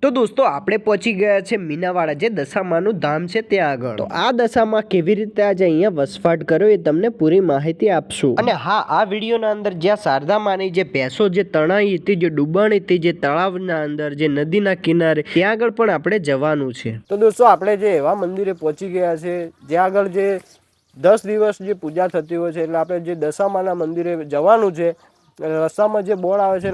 તો દોસ્તો આપણે પહોંચી ગયા છે મીનાવાડા, જે દશામાનું ધામ છે ત્યાં આગળ। તો આ દશામાં કેવી રીતે આજે અહીંયા વસવાટ કર્યો એ તમને પૂરી માહિતી આપશું। અને હા, આ વિડીયોના અંદર જ્યાં શારદા માની જે ભેંસો જે તણાઈ હતી, જે ડૂબાણી હતી, જે તળાવના અંદર, જે નદીના કિનારે, ત્યાં આગળ પણ આપણે જવાનું છે। તો દોસ્તો આપણે જે એવા મંદિરે પહોંચી ગયા છે જ્યાં આગળ જે 10 દિવસ જે પૂજા થતી હોય છે, એટલે આપણે જે દશામાના મંદિરે જવાનું છે। રસ્તામાં જે બોર્ડ આવે છે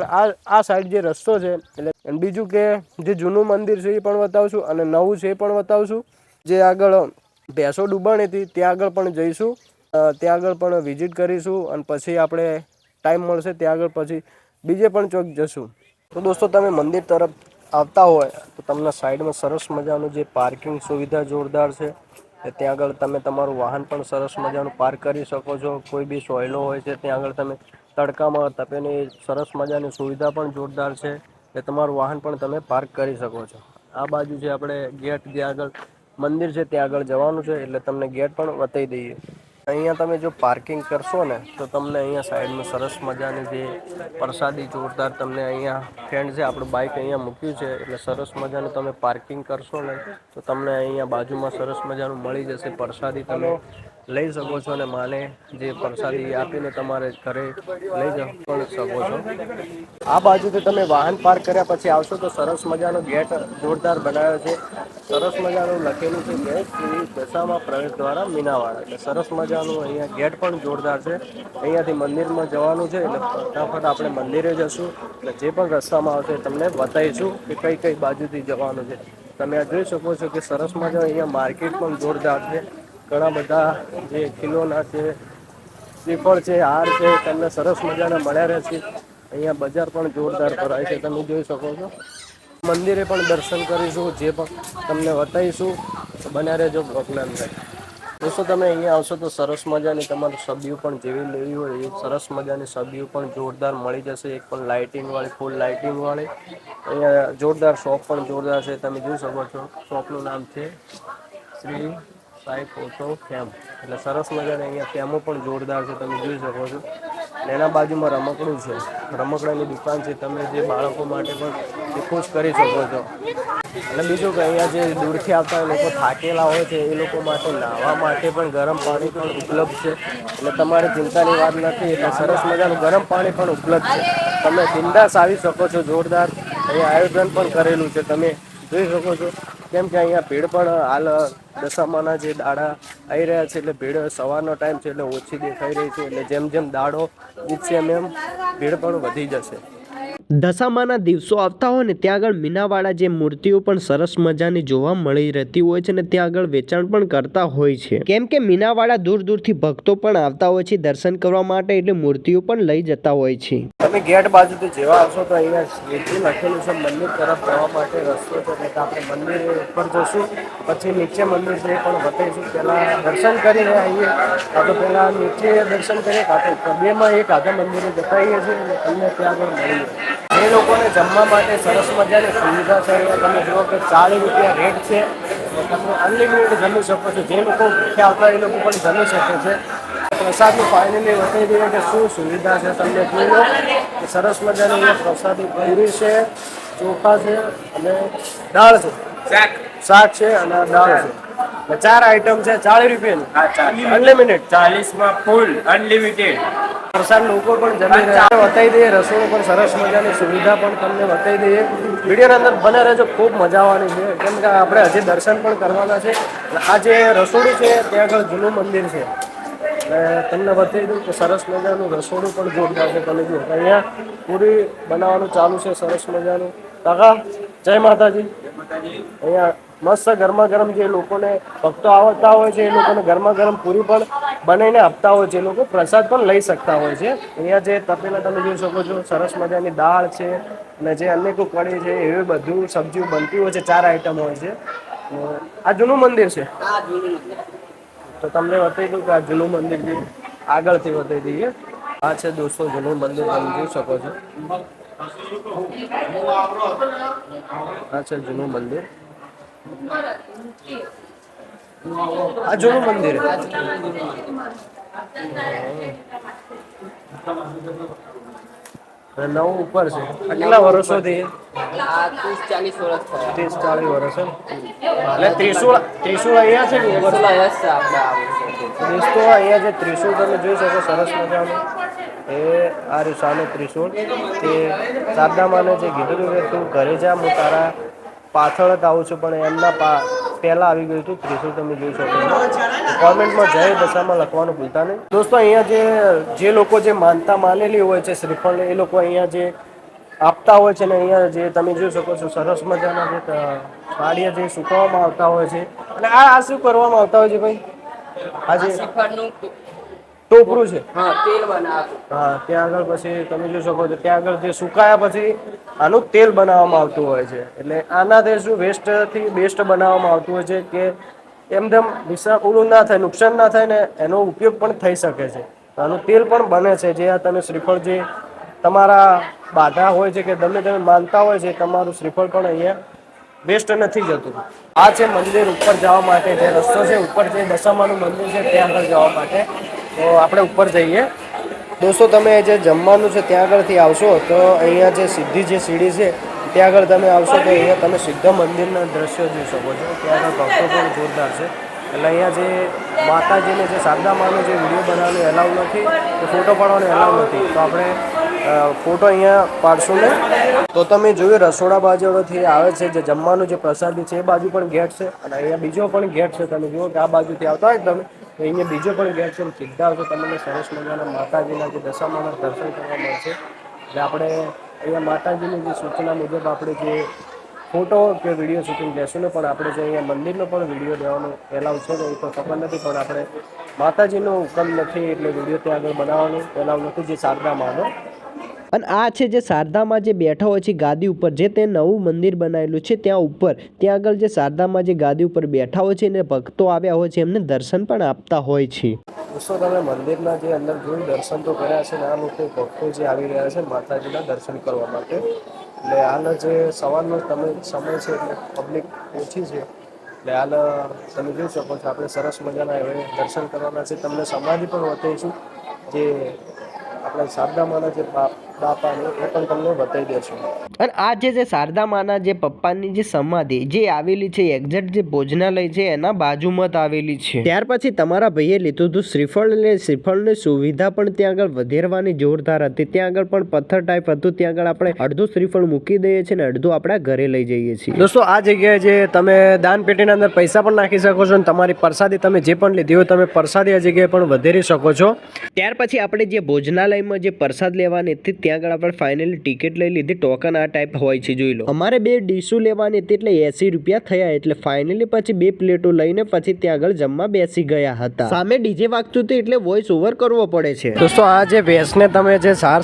આ સાઈડ જે રસ્તો છે, એટલે બીજું કે જે જૂનું મંદિર છે એ પણ બતાવશું અને નવું છે એ પણ બતાવશું। જે આગળ ભેંસો ડૂબાણી હતી ત્યાં આગળ પણ જઈશું, ત્યાં આગળ પણ વિઝિટ કરીશું અને પછી આપણે ટાઈમ મળશે ત્યાં આગળ પછી બીજે પણ ચોક જશું। તો દોસ્તો તમે મંદિર તરફ આવતા હોય તો તમને સાઈડમાં સરસ મજાનું જે પાર્કિંગ સુવિધા જોરદાર છે, ત્યાં આગળ તમે તમારું વાહન પણ સરસ મજાનું પાર્ક કરી શકો છો। કોઈ બી સોયલો હોય છે ત્યાં આગળ તમે તડકામાં તપેની સરસ મજાની સુવિધા પણ જોરદાર છે, કે તમારું વાહન પણ તમે પાર્ક કરી શકો છો। આ બાજુ જે આપણે ગેટ જે આગળ મંદિર છે ત્યાં આગળ જવાનું છે, એટલે તમને ગેટ પણ બતાવી દઈએ। અહીંયા તમે જો પાર્કિંગ કરશો ને તો તમને અહીંયા સાઈડમાં સરસ મજાની જે પ્રસાદી જોરદાર તમને અહીંયા ફ્રેન્ડ છે આપણું બાઇક અહીંયા મૂક્યું છે, એટલે સરસ મજાનું તમે પાર્કિંગ કરશો ને તો તમને અહીંયા બાજુમાં સરસ મજાનું મળી જશે પ્રસાદી, તમે લઈ શકો છો અને માને જે પ્રસાદી આપીને તમારે ઘરે લઈ જઈ પણ શકો છો। આ બાજુથી તમે વાહન પાર્ક કર્યા પછી આવશો તો સરસ મજાનો ગેટ જોરદાર બનાવ્યો છે, સરસ મજાનું લખેલું છે જય શ્રી દશામા પ્રવેશ દ્વારા મીનાવાડા, એટલે સરસ મજાનું અહીંયા ગેટ પણ જોરદાર છે। અહીંયાથી મંદિરમાં જવાનું છે, એટલે ફટાફટ આપણે મંદિરે જશું એટલે જે પણ રસ્તામાં આવશે તમને બતાવીશું કે કઈ કઈ બાજુથી જવાનું છે। તમે આ જોઈ શકો છો કે સરસ મજા અહીંયા માર્કેટ પણ જોરદાર છે, ઘણા બધા જે ખીલોના છે, શ્રીફળ છે, હાર છે, તમને સરસ મજાના મળ્યા રહેશે। અહીંયા બજાર પણ જોરદાર ભરાય છે, તમે જોઈ શકો છો। મંદિરે પણ દર્શન કરીશું, જે પણ તમને બતાવીશું, તો બન્યા રહેજો બ્લોગના અંદર। દોસ્તો તમે અહીંયા આવશો તો સરસ મજાની તમારું સબ્યું પણ જેવી લેવી હોય એ સરસ મજાની સબ્યું પણ જોરદાર મળી જશે, એક પણ લાઇટિંગવાળી, ફૂલ લાઇટિંગવાળી। અહીંયા જોરદાર શોપ પણ જોરદાર છે, તમે જોઈ શકો છો। શોપનું નામ છે શ્રી સાઈ ફોટો ફેમ, એટલે સરસ મજાની અહીંયા ફેમો પણ જોરદાર છે, તમે જોઈ શકો છો। એના બાજુમાં રમકડું છે, રમકડાની દુકાન છે, તમે જે બાળકો માટે પણ ખુશ કરી શકો છો। અને બીજું કે અહીંયા જે દૂરથી આવતા લોકો થાકેલા હોય છે એ લોકો માટે નાહવા માટે પણ ગરમ પાણી પણ ઉપલબ્ધ છે, એટલે તમારે ચિંતાની વાત નથી, એટલે સરસ મજાનું ગરમ પાણી પણ ઉપલબ્ધ છે, તમે બિંદાસ આવી શકો છો। જોરદાર અહીંયા આયોજન પણ કરેલું છે, તમે જોઈ શકો છો। કેમ કે અહીંયા ભીડ પણ હાલ દશામાના જે દાડા આવી રહ્યા છે, એટલે ભીડ સવારનો ટાઈમ છે એટલે ઓછી દેખાઈ રહી છે, એટલે જેમ જેમ દાડો જીતશે એમ એમ ભીડ પણ વધી જશે। દશામાના દિવસો આવતા હોય ને ત્યાં આગળ મીનાવાડા જે મૂર્તિઓ પણ સરસ મજાની જોવા મળી રહેતી હોય છે, ને ત્યાં આગળ વેચાણ પણ કરતા હોય છે, કેમ કે મીનાવાડા દૂર દૂરથી ભક્તો પણ આવતા હોય છે દર્શન કરવા માટે, એટલે મૂર્તિઓ પણ લઈ જતા હોય છે। તમે ગેટ બાજુથી જેવા આવશો તો અહીંયા નીચે લખેલું છે મંદિર તરફ જવા માટે રસ્તો છે, એટલે આપણે મંદિર ઉપર જશું, પછી નીચે મંદિર છે એ પણ બતાવીશું। પહેલાં દર્શન કરીને આવીએ, કાં તો પહેલાં નીચે દર્શન કરીએ, કાં તો ઉપર, બેમાં એક આધા મંદિરે જતા આવીએ છીએ, એટલે તમને ત્યાં આગળ મળીએ। જે લોકોને જમવા માટે સરસ મજાની સુવિધા છે, તમે જુઓ કે 40 રૂપિયા રેટ છે, તમે અનલિમિટેડ જમી શકો છો। જે લોકો ભૂખ્યા આવતા એ લોકો પણ જમી શકે છે। પ્રસાદનું ફાઇનલી બતાવી દઈએ કે શું સુવિધા છે, તમને જોઈ લો કે સરસ મજાની અહીંયા પ્રસાદી પૂરી છે, ચોખા છે અને દાળ છે, શાક છે અને દાળ છે, 4 આઈટમ છે, 40 રૂપિયાની અનલિમિટેડ, 40માં ફૂલ અનલિમિટેડ પ્રસાદ લોકો પણ જમી રહ્યા। બતાવી દઈએ રસોડું પણ સરસ મજાની સુવિધા પણ તમને બતાવી દઈએ। વિડીયોની અંદર બને રહેજો, ખૂબ મજા આવવાની છે, કેમ કે આપણે હજી દર્શન પણ કરવાના છે। આ જે રસોડું છે ત્યાં આગળ જૂનું મંદિર છે, એટલે તમને બતાવી દઉં કે સરસ મજાનું રસોડું પણ જોરદાર છે। તમે જુઓ અહીંયા પૂરી બનાવવાનું ચાલુ છે, સરસ મજાનું। કાકા જય માતાજી। અહીંયા મસ્ત ગરમા ગરમ જે લોકોને ભક્તો આવતા હોય છે એ લોકોને ગરમા ગરમ પૂરી પણ બનાવીને આપતા હોય છે, એ લોકો પ્રસાદ પણ લઈ શકતા હોય છે। અહીંયા જે તપેલા તમે જોઈ શકો છો, સરસ મજાની દાળ છે અને જે અનેકો કઢી છે, એવી બધું સબ્જીઓ બનતી હોય છે, 4 આઈટમ હોય છે। આ જૂનું મંદિર છે, તો તમને બતાવી દઉં કે આ જૂનું મંદિર છે, આગળથી બતાવી દઈએ। આ છે દોસ્તો જૂનું મંદિર, તમે જોઈ શકો છો। આ છે જૂનું મંદિર, આ જૂનું મંદિર। અને 9 ઉપર છે. કેટલા વર્ષોથી? આ 30-40 વર્ષ થયા. 30-40 વર્ષ એટલે ત્રિશુળ અહીંયા છે ને ઉપર? ત્રિશુલ અહીંયા જ છે આપણે આવું. દોસ્તો અહીંયા જે ત્રિશુળ તમે જોઈ શકો સરસ મજાનું એ આ રહ્યું સામે ત્રિશુળ. તે શારદામાને જે કીધું કે તું ઘરે જા, હું તારા પાછળ જ આવું છું, પણ એમના પહેલાં આવી ગયું હતું ત્રિશુળ. તમે જોઈ શકો કોમેન્ટમાં જય દશામાં લખવાનું ભૂલતા નહીં. દોસ્તો અહીંયા જે લોકો જે માનતા માનેલી હોય છે શ્રીફળ, એ લોકો અહીંયા જે આપતા હોય છે ને અહીંયા જે તમે જોઈ શકો છો સરસ મજાના જે સાડિયા જે સુકવવામાં આવતા હોય છે. અને આ શું કરવામાં આવતા હોય છે ભાઈ? આ જે શ્રીફળનું ટોપરું છે, હા, તેલ બનાવતું. હા, ત્યાં આગળ પછી તમે જોઈ શકો છો ત્યાં આગળ જે સુકાયા પછી આનું તેલ બનાવવામાં આવતું હોય છે. એટલે આનાથી શું વેસ્ટથી બેસ્ટ બનાવવામાં આવતું હોય છે કે એમદમ ઓલું ના થાય, નુકસાન ના થાય ને એનો ઉપયોગ પણ થઈ શકે છે. આનું તેલ પણ બને છે. જે આ તમે શ્રીફળ જે તમારા બાધા હોય છે કે તમે માનતા હોય છે, તમારું શ્રીફળ પણ અહીંયા વેસ્ટ નથી જતું. આ છે મંદિર ઉપર જવા માટે જે રસ્તો છે, ઉપર જે દશામાનું મંદિર છે ત્યાં આગળ જવા માટે. તો આપણે ઉપર જઈએ. દોસ્તો તમે જે જમવાનું છે ત્યાં આગળથી આવશો તો અહીંયા જે સીધી જે સીડી છે ત્યાં આગળ તમે આવશો તો અહીંયા તમે સીધા મંદિરના દ્રશ્યો જોઈ શકો છો. ત્યાં આગળ ભક્તો પણ જોરદાર છે. એટલે અહીંયા જે માતાજીને જે શારદામાનો જે વિડીયો બનાવવાનો એલાઉ નથી, તો ફોટો પાડવાનો એલાઉ નથી, તો આપણે ફોટો અહીંયા પાડશું ને. તો તમે જોયું રસોડા બાજુથી આવે છે જે જમવાનું જે પ્રસાદી છે, એ બાજુ પણ ગેટ છે અને અહીંયા બીજો પણ ગેટ છે. તમે જુઓ કે આ બાજુથી આવતા હોય તમે અહીંયા બીજો પણ ગેટ છે. સીધા આવશો તમને સરસ મજાના માતાજીના જે દશામાના દર્શન કરવા મળશે. એટલે આપણે અહીંયા માતાજીની જે સૂચના મુજબ આપણે જે ફોટો કે વિડીયો શૂટિંગ લેશું ને, પણ આપણે જે અહીંયા મંદિરનો પણ વિડીયો લેવાનો એલાઉ છે ને એ તો ખબર નથી, પણ આપણે માતાજીનો હુકમ નથી એટલે વિડીયો ત્યાં આગળ બનાવવાનો એલાઉ નથી જે શારદામાનો. અને આ છે જે શારદામાં જે બેઠા હોય છે ગાદી ઉપર, જે તે નવું મંદિર બનાવેલું છે ત્યાં ઉપર, ત્યાં આગળ જે શારદામાં જે ગાદી ઉપર બેઠા હોય છે ને ભક્તો આવ્યા હોય છે, એમને દર્શન પણ આપતા હોય છે. દોસ્તો તમે મંદિરના જે અંદર જોઈ દર્શન તો કર્યા છે ને આ લોકો ભક્તો જે આવી રહ્યા છે માતાજીના દર્શન કરવા માટે. એટલે હાલ જે સવારનો સમય છે એટલે પબ્લિક ઓછી છે. એટલે હાલ તમે જોઈ શકો છો આપણે સરસ મજાના હવે દર્શન કરવાના છે. તમને સમાધિ પણ બતાવીશું જે આપણે શારદામાના જે બાપાને એ પણ તમને બતાવી દેશું. અને આ જે શારદામાના જે પપ્પાની જે સમાધિ જે આવેલી છે એક્ઝેક્ટ જે ભોજનાલય છે એના બાજુમાં જ આવેલી છે. ત્યાર પછી તમારા ભાઈએ લીધું હતું શ્રીફળ, એટલે શ્રીફળની સુવિધા પણ ત્યાં આગળ વધેરવાની જોરદાર હતી. ત્યાં આગળ પણ પથ્થર ટાઈપ હતું. ત્યાં આગળ આપણે અડધું શ્રીફળ મૂકી દઈએ છીએ ને અડધું આપણા ઘરે લઈ જઈએ છીએ. દોસ્તો આ જગ્યાએ જે તમે દાન પેટીના અંદર પૈસા પણ નાખી શકો છો અને તમારી પ્રસાદી તમે જે પણ લીધી હોય તમે પ્રસાદી આ જગ્યાએ પણ વધેરી શકો છો. ત્યાર પછી આપણે જે ભોજનાલયમાં જે પ્રસાદ લેવાની હતી ત્યાં આગળ આપણે ફાઇનલી ટિકિટ લઈ લીધી. ટોકન આ ટાઈપ હોય છે, જોઈ લો. અમારે 2 ડીશો લેવાની હતી એટલે 80 રૂપિયા થયા. એટલે ફાઇનલી પછી 2 પ્લેટો લઈને પછી ત્યાં આગળ જમવા બેસી ગયા હતા. સામે ડીજે વાગતું હતું એટલે વોઇસ ઓવર કરવો પડે છે. દોસ્તો આ જે ભેંસને તમે જે સાર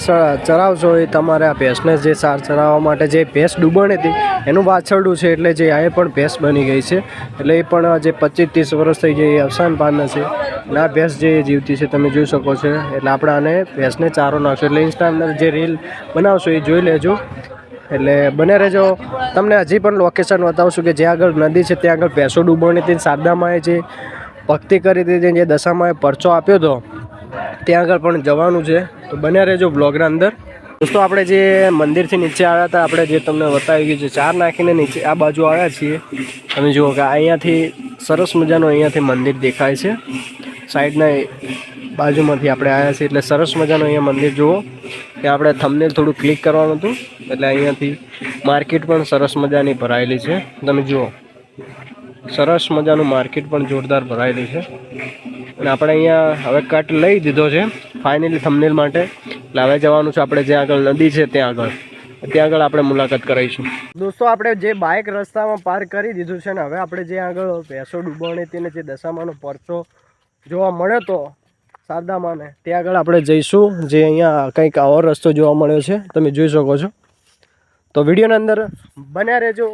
ચરાવશો એ તમારે આ ભેંસને જે સાર ચરાવવા માટે જે ભેંસ ડૂબણ હતી એનું વાછરડું છે. એટલે જે આ પણ ભેંસ બની ગઈ છે. એટલે એ પણ જે 25-30 વર્ષ થઈ જાય એ અવસાન પામે છે. અને આ ભેંસ જે જીવતી છે તમે જોઈ શકો છો. એટલે આપણે આને ભેંસને ચારો નાખશો. એટલે ઇન્સ્ટાગ્રામ જે રીલ બનાવશો એ જોઈ લેજો. એટલે બને રહેજો. તમને હજી પણ લોકેશન બતાવશું કે જ્યાં આગળ નદી છે ત્યાં આગળ ભેંસો ડૂબવાની હતી. શારદામાએ જે ભક્તિ કરી હતી, જે દશામાએ પરચો આપ્યો હતો ત્યાં આગળ પણ જવાનું છે. તો બને રહેજો બ્લોગના અંદર. દોસ્તો આપણે જે મંદિરથી નીચે આવ્યા હતા, આપણે જે તમને બતાવી ગયું છે, 4 નાખીને નીચે આ બાજુ આવ્યા છીએ. તમે જુઓ કે અહીંયાથી સરસ મજાનું અહીંયાથી મંદિર દેખાય છે. સાઈડના બાજુમાંથી આપણે આવ્યા છીએ. એટલે સરસ મજાનું અહીંયા મંદિર જુઓ કે આપણે થંબનેલ થોડું ક્લિક કરવાનું હતું. એટલે અહીંયાથી માર્કેટ પણ સરસ મજાની ભરાયેલી છે. તમે જુઓ સરસ મજાનું માર્કેટ પણ જોરદાર ભરાયેલી છે. અને આપણે અહીંયા હવે કટ લઈ દીધો છે ફાઇનલી થંબનેલ માટે. એટલે હવે જવાનું છે આપણે જ્યાં આગળ નદી છે ત્યાં આગળ આપણે મુલાકાત કરાવીશું. દોસ્તો આપણે જે બાઇક રસ્તામાં પાર્ક કરી દીધું છે ને હવે આપણે જે આગળ ભેંસો ડૂબવાની હતી ને જે દશામાનો પરચો જોવા મળ્યો તો શારદામાને ત્યાં આગળ આપણે જઈશું. જે અહીંયા કંઈક આવો રસ્તો જોવા મળ્યો છે તમે જોઈ શકો છો. તો વિડીયોના અંદર બન્યા રહેજો.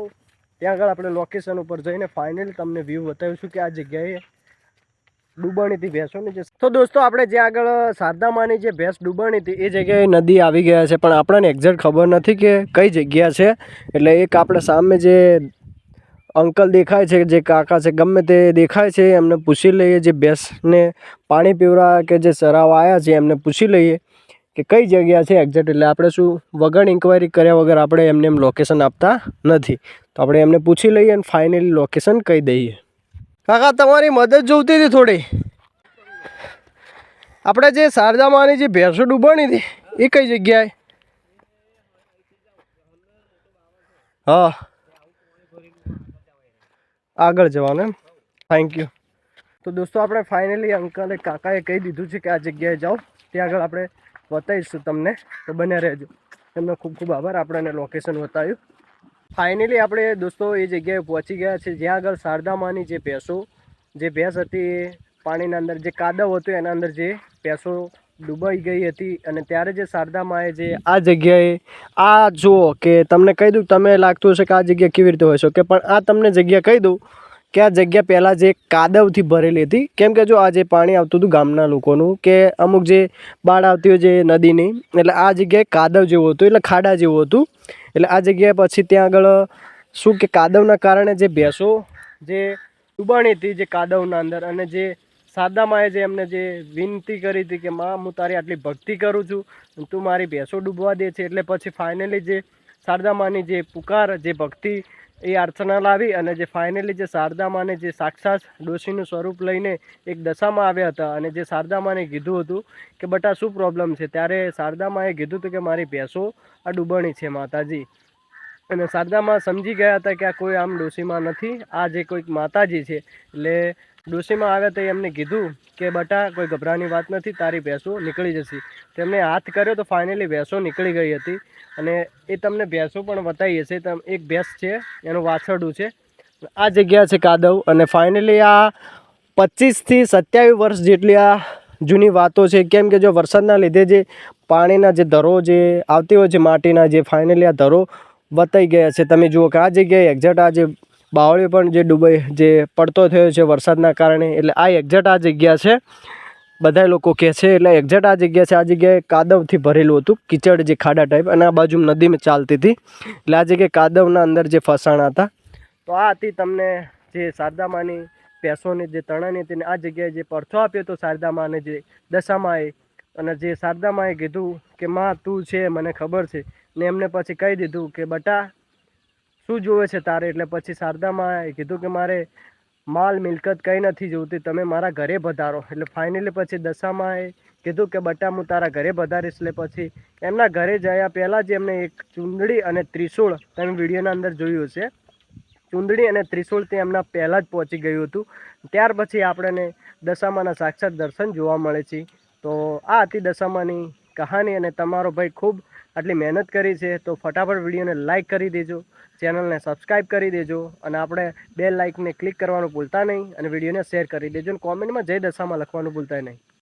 ત્યાં આગળ આપણે લોકેશન ઉપર જઈને ફાઇનલ તમને વ્યૂ બતાવીશું કે આ જગ્યાએ ડૂબાણી હતી ભેંસોની. જે તો દોસ્તો આપણે જે આગળ શારદામાની જે ભેંસ ડૂબાણી હતી એ જગ્યાએ નદી આવી ગયા છે, પણ આપણને એક્ઝેક્ટ ખબર નથી કે કઈ જગ્યા છે. એટલે એક આપણે સામે જે અંકલ દેખાય છે, જે કાકા છે, ગમે તે દેખાય છે, એમને પૂછી લઈએ. જે ભેંસને પાણી પીવડા કે જે ચરાવવા આવ્યા છે એમને પૂછી લઈએ કે કઈ જગ્યા છે એક્ઝેક્ટ. એટલે આપણે શું વગર ઇન્ક્વાયરી કર્યા વગર આપણે એમને એમ લોકેશન આપતા નથી. તો આપણે એમને પૂછી લઈએ અને ફાઇનલી લોકેશન કહી દઈએ. કાકા તમારી મદદ જોઈતી હતી થોડી. આપણે જે શારદામાની જે ભેંસો ડૂબાણી હતી એ કઈ જગ્યાએ? હા આગળ જવાનું એમ. Thank you. તો દોસ્તો આપણે ફાઇનલી અંકલે કાકાએ કહી દીધું છે કે આ જગ્યાએ જાઓ, ત્યાં આગળ આપણે બતાવીશું તમને. તો બન્યા રહેજો. એમનો ખૂબ ખૂબ આભાર, આપણને લોકેશન બતાવ્યું. ફાઇનલી આપણે દોસ્તો એ જગ્યાએ પહોંચી ગયા છે જ્યાં આગળ શારદામાની જે ભેંસો, જે ભેંસ હતી એ પાણીના અંદર જે કાદવ હતું એના અંદર જે ભેંસો ડૂબાઈ ગઈ હતી. અને ત્યારે જે શારદામાએ જે આ જગ્યાએ આ જુઓ કે તમને કહી દઉં, તમે લાગતું હશે કે આ જગ્યા કેવી રીતે હોય શકે, પણ આ તમને જગ્યા કહી દઉં કે આ જગ્યા પહેલાં જે કાદવથી ભરેલી હતી. કેમ કે જો આ જે પાણી આવતું હતું ગામના લોકોનું કે અમુક જે બાળ આવતી હોય જે નદીની, એટલે આ જગ્યાએ કાદવ જેવું હતું, એટલે ખાડા જેવું હતું. એટલે આ જગ્યાએ પછી ત્યાં આગળ શું કે કાદવના કારણે જે ભેંસો જે ડૂબાણી હતી જે કાદવના અંદર, અને જે શારદામાએ જે એમને જે વિનંતી કરી હતી કે માં હું તારી આટલી ભક્તિ કરું છું, તું મારી ભેંસો ડૂબવા દે છે. એટલે પછી ફાઇનલી જે શારદામાની જે પુકાર, જે ભક્તિ, એ અર્ચના લાવી અને જે ફાઇનલી જે શારદામાને જે સાક્ષાત ડોશીનું સ્વરૂપ લઈને એક દશામાં આવ્યા હતા. અને જે શારદામાને કીધું હતું કે બટા શું પ્રોબ્લેમ છે, ત્યારે શારદામાએ કીધું હતું કે મારી ભેંસો આ ડૂબાણી છે માતાજી. અને શારદામાં સમજી ગયા હતા કે આ કોઈ આમ ડોશીમાં નથી, આ જે કોઈક માતાજી છે. એટલે ડોશીમાં આવ્યા તો એમને કીધું કે બટા કોઈ ગભરાની વાત નથી, તારી ભેંસો નીકળી જશે. તેમને હાથ કર્યો તો ફાઇનલી ભેંસો નીકળી ગઈ હતી. અને એ તમને ભેંસો પણ બતાવી હશે. એક ભેંસ છે, એનું વાછરડું છે. આ જગ્યા છે કાદવ. અને ફાઇનલી આ 25 થી 27 વર્ષ જેટલી આ જૂની વાતો છે. કેમ કે જો વરસાદના લીધે જે પાણીના જે ધરો જે આવતી હોય છે માટીના, જે ફાઇનલી આ ધરો બતાઈ ગયા છે. તમે જુઓ કે આ જગ્યાએ એક્ઝેક્ટ આ જે બાવળી પણ જે ડૂબાઈ જે પડતો થયો છે વરસાદના કારણે, એટલે આ એક્ઝેક્ટ આ જગ્યા છે. બધા લોકો કહે છે એટલે એક્ઝેક્ટ આ જગ્યા છે. આ જગ્યાએ કાદવથી ભરેલું હતું, કીચડ જે ખાડા ટાઈપ, અને આ બાજુ નદીમાં ચાલતી હતી. એટલે આ જગ્યાએ કાદવના અંદર જે ફસાણા હતા. તો આ હતી તમને જે શારદામાની ભેંસોની જે તણાની હતી. આ જગ્યાએ જે પરથો આપ્યો હતો શારદામાને જે દશામાએ, અને જે શારદામાએ કીધું કે માં તું છે મને ખબર છે. ને એમને પછી કહી દીધું કે બટા શું જોવે છે તારે. એટલે પછી શારદામાએ કીધું કે મારે માલ મિલકત કંઈ નથી જોઈતી, તમે મારા ઘરે પધારો. એટલે ફાઇનલી પછી દશામાએ કીધું કે બટા હું તારા ઘરે પધારીશ. એટલે પછી એમના ઘરે જયા પહેલાં જ એમને એક ચૂંદડી અને ત્રિશૂળ, તમે વિડીયોના અંદર જોયું હશે, ચૂંદડી અને ત્રિશૂળથી એમના પહેલાં જ પહોંચી ગયું હતું. ત્યાર પછી આપણને દશામાના સાક્ષાત દર્શન જોવા મળે છે. તો આ હતી દશામાની કહાની. અને તમારો ભાઈ ખૂબ આટલી મહેનત કરી છે, તો ફટાફટ વિડીયોને લાઇક કરી દેજો, ચેનલને સબસ્ક્રાઈબ કરી દેજો, અને આપણે બે લાઇકને ક્લિક કરવાનું ભૂલતા નહીં, અને વિડીયોને શેર કરી દેજો, અને કોમેન્ટમાં જય દશામાં લખવાનું ભૂલતા નહીં.